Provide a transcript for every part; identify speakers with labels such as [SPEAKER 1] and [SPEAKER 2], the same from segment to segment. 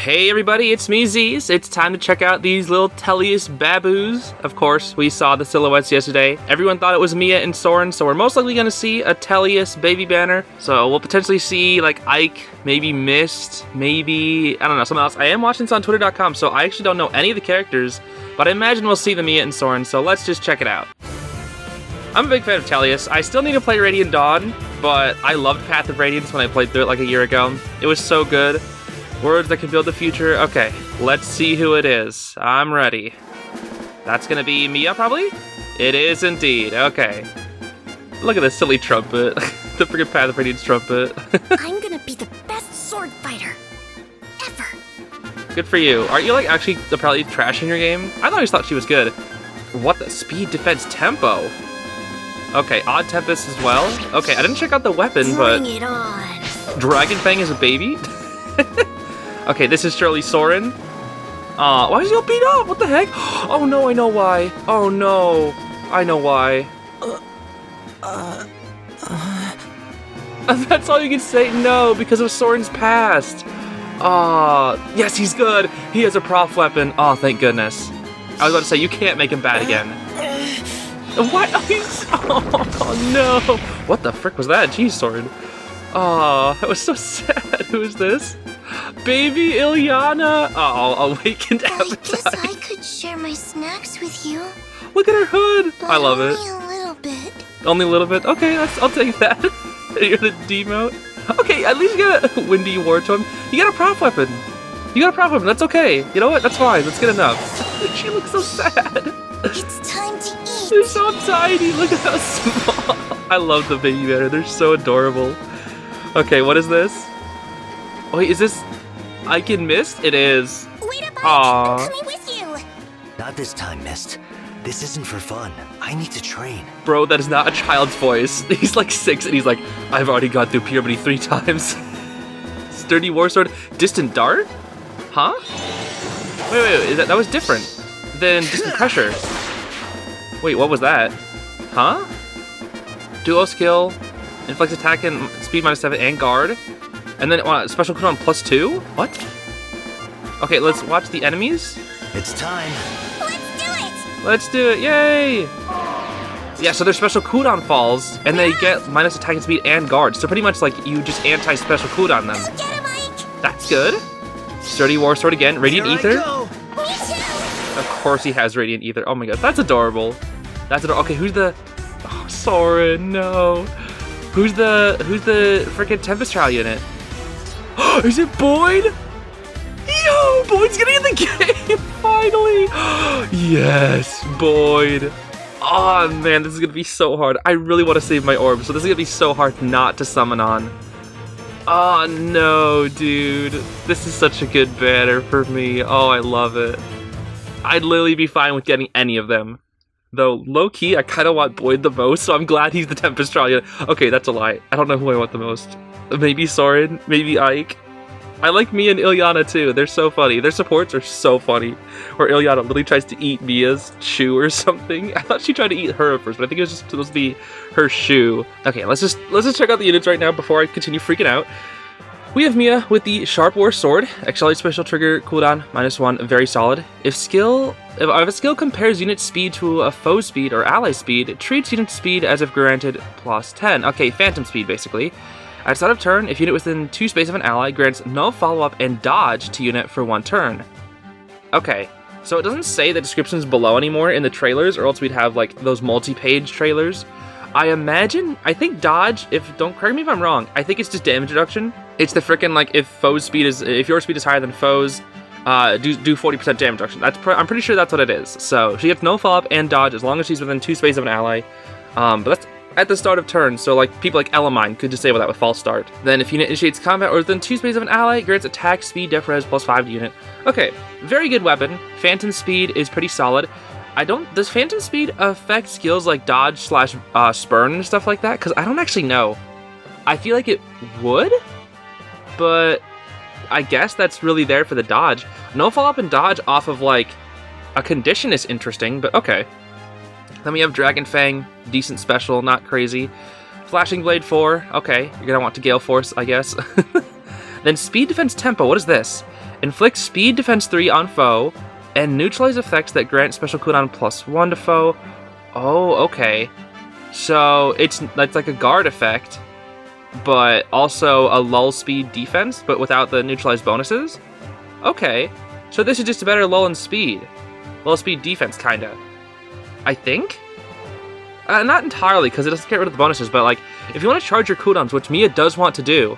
[SPEAKER 1] Hey everybody, it's me, Zeez. It's time to check out these little TELLIUS baboos. Of course, we saw the silhouettes yesterday. Everyone thought it was Mia and Soren, so we're most likely going to see a TELLIUS baby banner. So we'll potentially see like Ike, maybe Mist, maybe, I don't know, something else. I am watching this on Twitter.com, so I actually don't know any of the characters, but I imagine we'll see the Mia and Soren, so let's just check it out. I'm a big fan of TELLIUS. I still need to play Radiant Dawn, but I loved Path of Radiance when I played through it like a year ago. It was so good. Words that can build the future. Okay, let's see who it is. I'm ready. That's gonna be Mia, probably? It is indeed. Okay. Look at this silly trumpet. The freaking Path of Radiance trumpet.
[SPEAKER 2] I'm gonna be the best sword fighter ever.
[SPEAKER 1] Good for you. Aren't you like actually probably trashing your game? I always thought she was good. What the speed, defense, tempo? Okay, odd tempest as well. Okay, I didn't check out the weapon, but
[SPEAKER 2] Bring it on.
[SPEAKER 1] Dragon Fang is a baby. Okay, this is surely Soren. Why is he all beat up? What the heck? Oh no, I know why. Oh no, I know why. That's all you can say. No, because of Soren's past. Yes, he's good. He has a prof weapon. Oh, thank goodness. I was about to say you can't make him bad again. What? Oh, he's. Oh no. What the frick was that? Jeez, Soren. Oh, that was so sad. Who is this? Baby Illyana! Oh, awakened appetite.
[SPEAKER 2] I guess I could share my snacks with you.
[SPEAKER 1] Look at her hood!
[SPEAKER 2] But
[SPEAKER 1] I love it.
[SPEAKER 2] only a little bit.
[SPEAKER 1] Only a little bit? Okay, I'll take that. You're the demote. Okay, at least you got a Windy War Tome. You got a prof weapon. You got a prof weapon, that's okay. You know what? That's fine, that's good enough. She looks so sad.
[SPEAKER 2] It's time to eat.
[SPEAKER 1] They're so tiny, look at how small. I love the baby better, they're so adorable. Okay, what is this? Wait, is this Ike and Mist? It is.
[SPEAKER 2] Wait up, Ike.
[SPEAKER 1] Aww.
[SPEAKER 2] I'm coming with you.
[SPEAKER 3] Not this time, Mist. This isn't for fun. I need to train.
[SPEAKER 1] Bro, that is not a child's voice. He's like 6 and he's like, I've already gone through puberty 3 times. Sturdy war sword, distant dart? Huh? Wait, that was different than distant pressure. Wait, what was that? Huh? Duo skill, inflicts attack and speed -7 and guard. And then special cooldown +2? What? Okay, let's watch the enemies.
[SPEAKER 3] It's time.
[SPEAKER 2] Let's do it.
[SPEAKER 1] Let's do it, yay! Yeah, so their special cooldown falls, and they get minus attack and speed and guard. So pretty much like you just anti-special cooldown them.
[SPEAKER 2] Go get him, Ike.
[SPEAKER 1] That's good. Sturdy war sword again. Radiant
[SPEAKER 3] Here
[SPEAKER 1] ether.
[SPEAKER 3] I go.
[SPEAKER 2] Me too.
[SPEAKER 1] Of course he has radiant ether. Oh my god, that's adorable. That's adorable. Okay, who's the? Oh, Soren, no. Who's the freaking Tempest Trial unit? Is it Boyd? Yo, Boyd's getting in the game finally. Yes, Boyd. Oh man, this is gonna be so hard. I really want to save my orb, so this is gonna be so hard not to summon on. Oh no, dude. This is such a good banner for me. Oh, I love it. I'd literally be fine with getting any of them. Though, low-key, I kind of want Boyd the most, so I'm glad he's the Tempest Trial unit. Okay, that's a lie. I don't know who I want the most. Maybe Soren, maybe Ike. I like Mia and Illyana too. They're so funny. Their supports are so funny. Where Illyana literally tries to eat Mia's shoe or something. I thought she tried to eat her first, but I think it was just supposed to be her shoe. Okay, let's just check out the units right now before I continue freaking out. We have Mia with the Sharp War Sword. Accelerate special trigger cooldown -1, very solid. If a skill compares unit speed to a foe speed or ally speed, it treats unit speed as if granted +10. Okay, phantom speed basically. At the start of turn, if unit within 2 space of an ally grants no follow-up and dodge to unit for 1 turn. Okay, so it doesn't say the descriptions below anymore in the trailers, or else we'd have like those multi-page trailers. I think dodge, don't correct me if I'm wrong, I think it's just damage reduction. It's the frickin' like if your speed is higher than foes, do 40% damage reduction. I'm pretty sure that's what it is. So she gets no follow-up and dodge as long as she's within 2 space of an ally. But that's at the start of turn, so like people like Elamine could disable that with false start. Then if unit initiates combat or within 2 space of an ally, grants attack, speed, def res +5 to unit. Okay, very good weapon. Phantom speed is pretty solid. Does Phantom speed affect skills like dodge / spurn and stuff like that? Because I don't actually know. I feel like it would, but I guess that's really there for the dodge. No follow-up and dodge off of like a condition is interesting, but okay. Then we have Dragon Fang, decent special, not crazy. Flashing Blade 4, okay, you're gonna want to Gale Force, I guess. Then Speed Defense Tempo, what is this? Inflict speed defense 3 on foe, and neutralize effects that grant special cooldown +1 to foe. Oh, okay. So that's like a guard effect, but also a lull speed defense, but without the neutralized bonuses? Okay. So this is just a better lull in speed. Lull speed defense, kinda. I think? Not entirely, because it doesn't get rid of the bonuses, but like, if you want to charge your cooldowns, which Mia does want to do,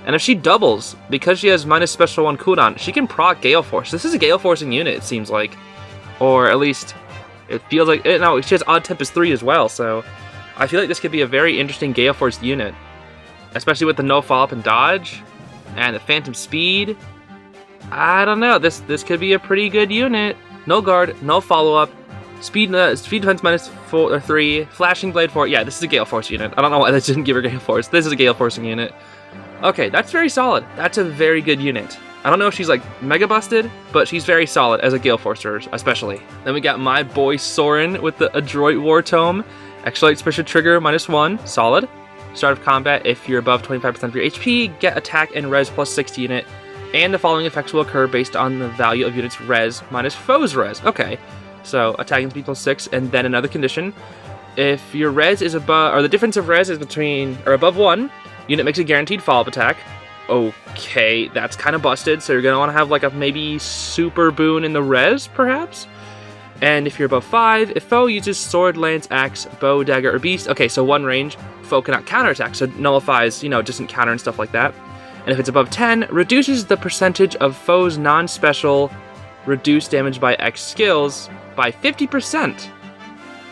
[SPEAKER 1] and if she doubles, because she has minus special 1 cooldown, she can proc Gale Force. This is a Gale Forcing unit, it seems like. Or at least, it feels like, no, she has Odd Tempest 3 as well, so I feel like this could be a very interesting Gale Force unit. Especially with the no follow-up and dodge, and the Phantom Speed. I don't know, this could be a pretty good unit. No guard, no follow-up, speed defense -3, Flashing Blade 4. Yeah, this is a Gale Force unit. I don't know why they didn't give her Gale Force. This is a Gale Forcing unit. Okay, that's very solid. That's a very good unit. I don't know if she's like mega busted, but she's very solid as a Gale Forcer, especially. Then we got my boy Soren with the Adroit War Tome. Extra Light Special Trigger -1, solid. Start of combat, if you're above 25% of your HP, get attack and res +6 unit, and the following effects will occur based on the value of unit's res minus foe's res. Okay, so attacking speed +6, and then another condition. If your res is above, or the difference of res is between, or above 1, unit makes a guaranteed follow-up attack. Okay, that's kind of busted, so you're going to want to have like a maybe super boon in the res, perhaps? And if you're above 5, if foe uses sword, lance, axe, bow, dagger, or beast, okay, so 1 range, foe cannot counterattack, so nullifies, distant counter and stuff like that. And if it's above 10, reduces the percentage of foe's non-special reduced damage by X skills by 50%.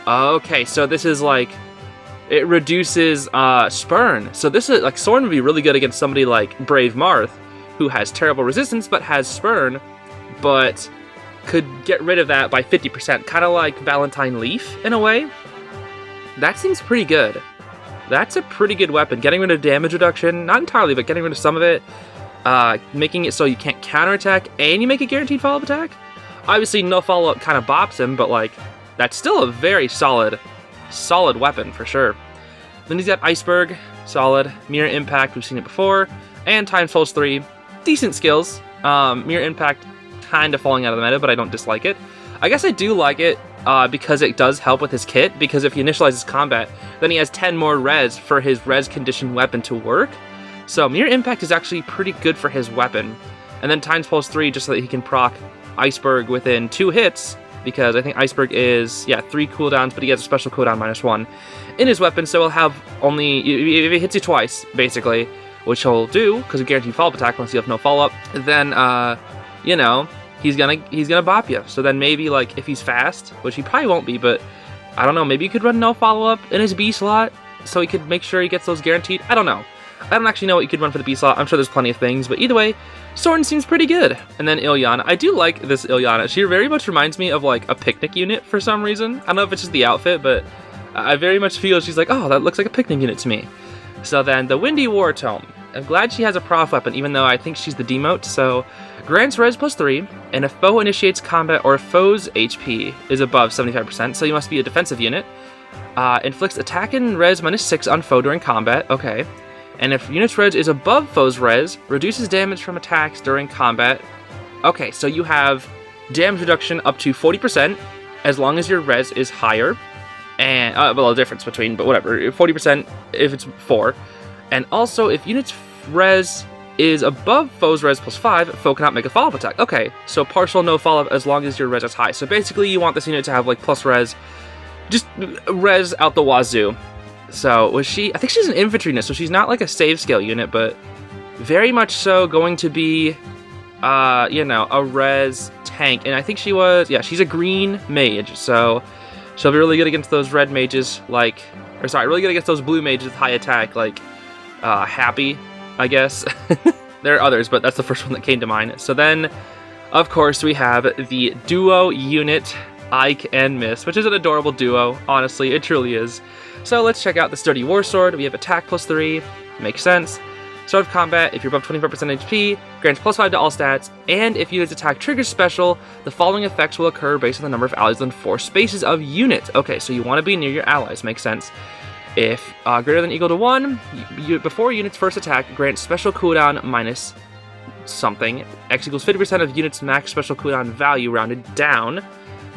[SPEAKER 1] Okay, so this is like, it reduces Spurn. So this is like, Soren would be really good against somebody like Brave Marth, who has terrible resistance but has Spurn, but could get rid of that by 50%, kind of like Valentine Leaf in a way. That seems pretty good. That's a pretty good weapon. Getting rid of damage reduction, not entirely, but getting rid of some of it, making it so you can't counterattack and you make a guaranteed follow-up attack. Obviously, no follow-up kind of bops him, but like, that's still a very solid weapon for sure. Then he's got Iceberg, solid. Mirror Impact, we've seen it before, and Times Pulse 3, decent skills. Mirror Impact, kind of falling out of the meta, but I don't dislike it. I guess I do like it because it does help with his kit, because if he initializes combat, then he has 10 more res for his res conditioned weapon to work. So Mirror Impact is actually pretty good for his weapon. And then Times Pulse 3, just so that he can proc Iceberg within 2 hits, because I think Iceberg is, 3 cooldowns, but he has a special cooldown -1 in his weapon, so he'll have only, if he hits you twice, basically, which he'll do, because of guaranteed follow-up attack once you have no follow-up, then, he's gonna bop you. So then maybe, like, if he's fast, which he probably won't be, but I don't know, maybe you could run no follow-up in his B slot, so he could make sure he gets those guaranteed. I don't know. I don't actually know what you could run for the B slot. I'm sure there's plenty of things, but either way, Soren seems pretty good. And then Illyana. I do like this Illyana. She very much reminds me of, like, a picnic unit for some reason. I don't know if it's just the outfit, but I very much feel she's like, oh, that looks like a picnic unit to me. So then, the Windy War Tome. I'm glad she has a prof weapon, even though I think she's the demote, so grants res +3, and if foe initiates combat or foe's HP is above 75%, so you must be a defensive unit, inflicts attack and res -6 on foe during combat, okay. And if unit's res is above foe's res, reduces damage from attacks during combat. Okay, so you have damage reduction up to 40%, as long as your res is higher. And, well, the difference between, but whatever, 40% if it's 4. And also, if unit's res is above foe's res +5, foe cannot make a follow-up attack. Okay, so partial no follow-up as long as your res is high. So basically, you want this unit to have, like, plus res, just res out the wazoo. So, was she, I think she's an infantry unit, so she's not like a save scale unit, but very much so going to be, a res tank. And I think she was, she's a green mage, so she'll be really good against those red mages, really good against those blue mages with high attack, Happy, I guess. There are others, but that's the first one that came to mind. So then, of course, we have the duo unit, Ike and Miss, which is an adorable duo, honestly, it truly is. So let's check out the Sturdy War Sword. We have attack +3, makes sense. Start of combat, if you're above 25% HP, grants +5 to all stats, and if unit's attack triggers special, the following effects will occur based on the number of allies within 4 spaces of unit. Okay, so you want to be near your allies, makes sense. If greater than or equal to 1, before unit's first attack, grants special cooldown something. X equals 50% of unit's max special cooldown value rounded down.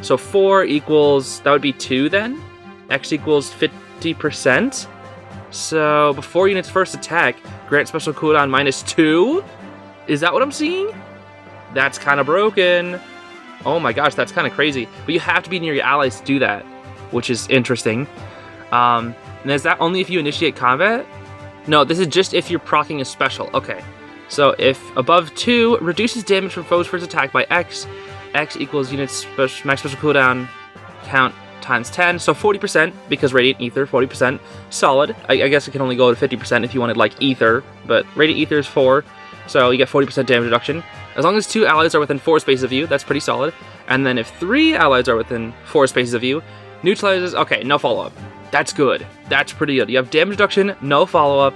[SPEAKER 1] So 4 equals, that would be 2 then. X equals 50%. So before unit's first attack, grant special cooldown -2? Is that what I'm seeing? That's kind of broken. Oh my gosh, that's kind of crazy. But you have to be near your allies to do that, which is interesting. And is that only if you initiate combat? No, this is just if you're proccing a special. Okay. So if above 2, reduces damage from foes first attack by X. X equals unit's max special cooldown count times 10. So 40%, because Radiant Ether, 40%. Solid. I guess it can only go to 50% if you wanted like Ether, but Radiant Ether is 4. So you get 40% damage reduction. As long as 2 allies are within 4 spaces of you, that's pretty solid. And then if 3 allies are within 4 spaces of you, neutralizes, okay, no follow-up. That's good. That's pretty good. You have damage reduction, no follow-up,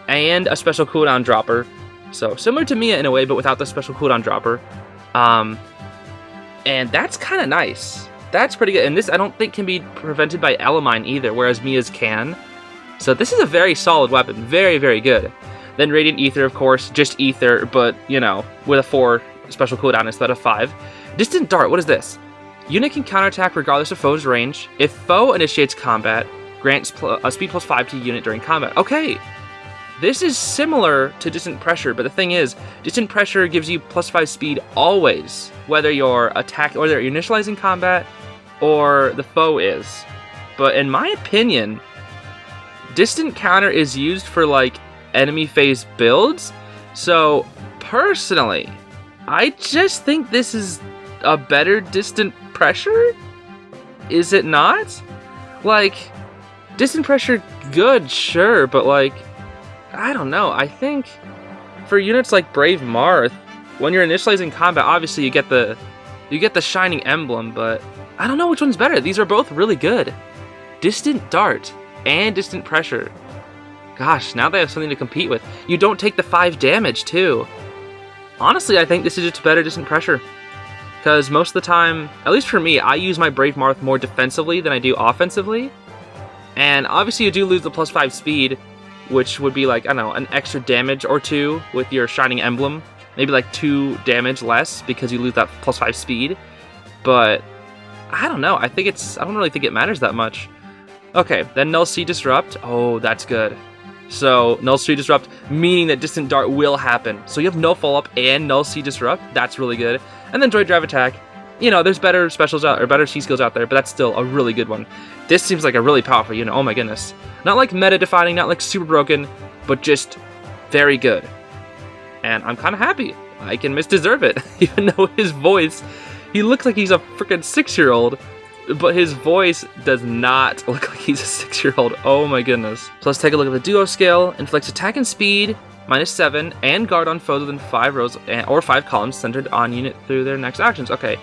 [SPEAKER 1] and a special cooldown dropper. So similar to Mia in a way, but without the special cooldown dropper. And that's kind of nice. That's pretty good. And this I don't think can be prevented by Elamine either, whereas Mia's can. So this is a very solid weapon. Very, very good. Then Radiant Ether, of course, just Ether, but, you know, with a 4 special cooldown instead of 5. Distant Dart, what is this? Unit can counterattack regardless of foe's range. If foe initiates combat, grants speed +5 to unit during combat. Okay, this is similar to Distant Pressure, but the thing is, Distant Pressure gives you +5 speed always, whether you're initializing combat or the foe is. But in my opinion, Distant Counter is used for like enemy phase builds. So personally, I just think this is a better Distant Pressure. Is it not? Like, Distant Pressure, good, sure, but like, I don't know. I think for units like Brave Marth, when you're initializing combat, obviously you get the Shining Emblem, but I don't know which one's better. These are both really good. Distant Dart and Distant Pressure. Gosh, now they have something to compete with. You don't take the 5 damage too. Honestly, I think this is just better Distant Pressure. Because most of the time, at least for me, I use my Brave Marth more defensively than I do offensively. And obviously you do lose the +5 speed, which would be like, I don't know, an extra damage or 2 with your Shining Emblem. Maybe like 2 damage less because you lose that +5 speed. But I don't know. I don't really think it matters that much. Okay, then Null Sea Disrupt. Oh, that's good. So Null Sea Disrupt, meaning that Distant Dart will happen. So you have no follow-up and Null Sea Disrupt. That's really good. And then Droid Drive Attack. You know, there's better specials out, or better C skills out there, but that's still a really good one. This seems like a really powerful unit. Oh my goodness. Not like meta-defining, not like super broken, but just very good. And I'm kind of happy. I can misdeserve it, even though his voice, he looks like he's a freaking 6-year-old, but his voice does not look like he's a 6-year-old. Oh my goodness. So let's take a look at the duo scale. Inflicts attack and speed, -7, and guard on foes within 5 rows or 5 columns centered on unit through their next actions. Okay.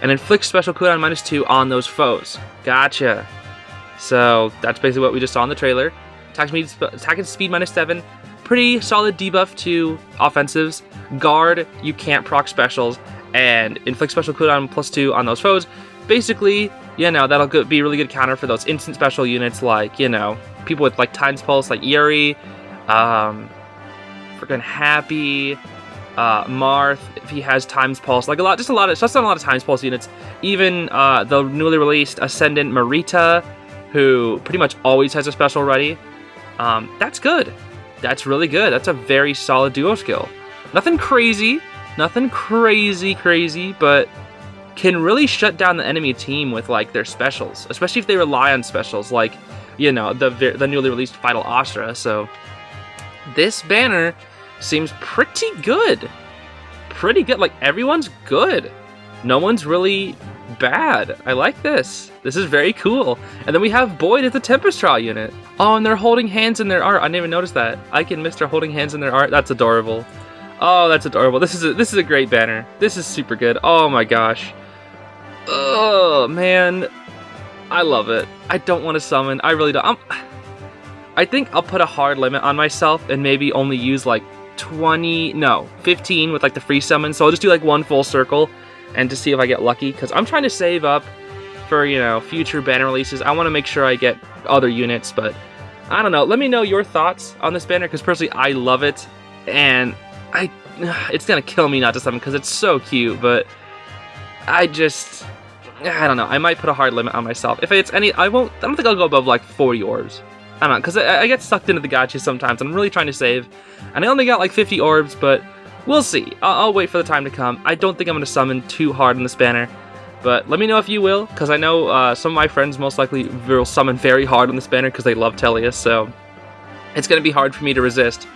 [SPEAKER 1] And inflicts special cooldown -2 on those foes. Gotcha. So that's basically what we just saw in the trailer. Attack and speed -7. Pretty solid debuff to offensives. Guard, you can't proc specials. And inflict special cooldown +2 on those foes. Basically, you know, that'll be really good counter for those instant special units like, you know, people with like Times Pulse like Yuri, freaking Happy, Marth, if he has Times Pulse, like just a lot of Times Pulse units. Even the newly released Ascendant Marita, who pretty much always has a special ready. That's good. That's really good. That's a very solid duo skill. Nothing crazy, but can really shut down the enemy team with like their specials, especially if they rely on specials like, you know, the newly released Vital Astra. So this banner seems pretty good. Like everyone's good. No one's really bad. I like this. This is very cool. And then we have Boyd as the Tempest Trial unit. Oh, and they're holding hands in their art. I didn't even notice that. Ike and Mr. holding hands in their art. That's adorable. Oh, that's adorable. This is a great banner. This is super good. Oh my gosh. Oh man, I love it. I don't want to summon. I really don't. I think I'll put a hard limit on myself and maybe only use like 15 with like the free summon. So I'll just do like one full circle and to see if I get lucky, because I'm trying to save up for, you know, future banner releases. I want to make sure I get other units, but I don't know. Let me know your thoughts on this banner, because personally I love it, and I it's gonna kill me not to summon because it's so cute, but I don't know. I might put a hard limit on myself. If it's any, I don't think I'll go above like 40 orbs. I don't know, because I get sucked into the gachas sometimes. I'm really trying to save, and I only got like 50 orbs, but we'll see. I'll wait for the time to come. I don't think I'm going to summon too hard in this banner, but let me know if you will, because I know some of my friends most likely will summon very hard on this banner because they love TELLIUS, so it's going to be hard for me to resist.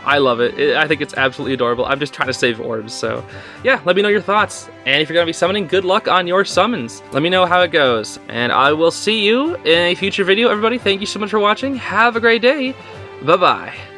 [SPEAKER 1] I love it. I think it's absolutely adorable. I'm just trying to save orbs, so yeah, let me know your thoughts. And if you're going to be summoning, good luck on your summons. Let me know how it goes, and I will see you in a future video. Everybody, thank you so much for watching. Have a great day. Bye-bye.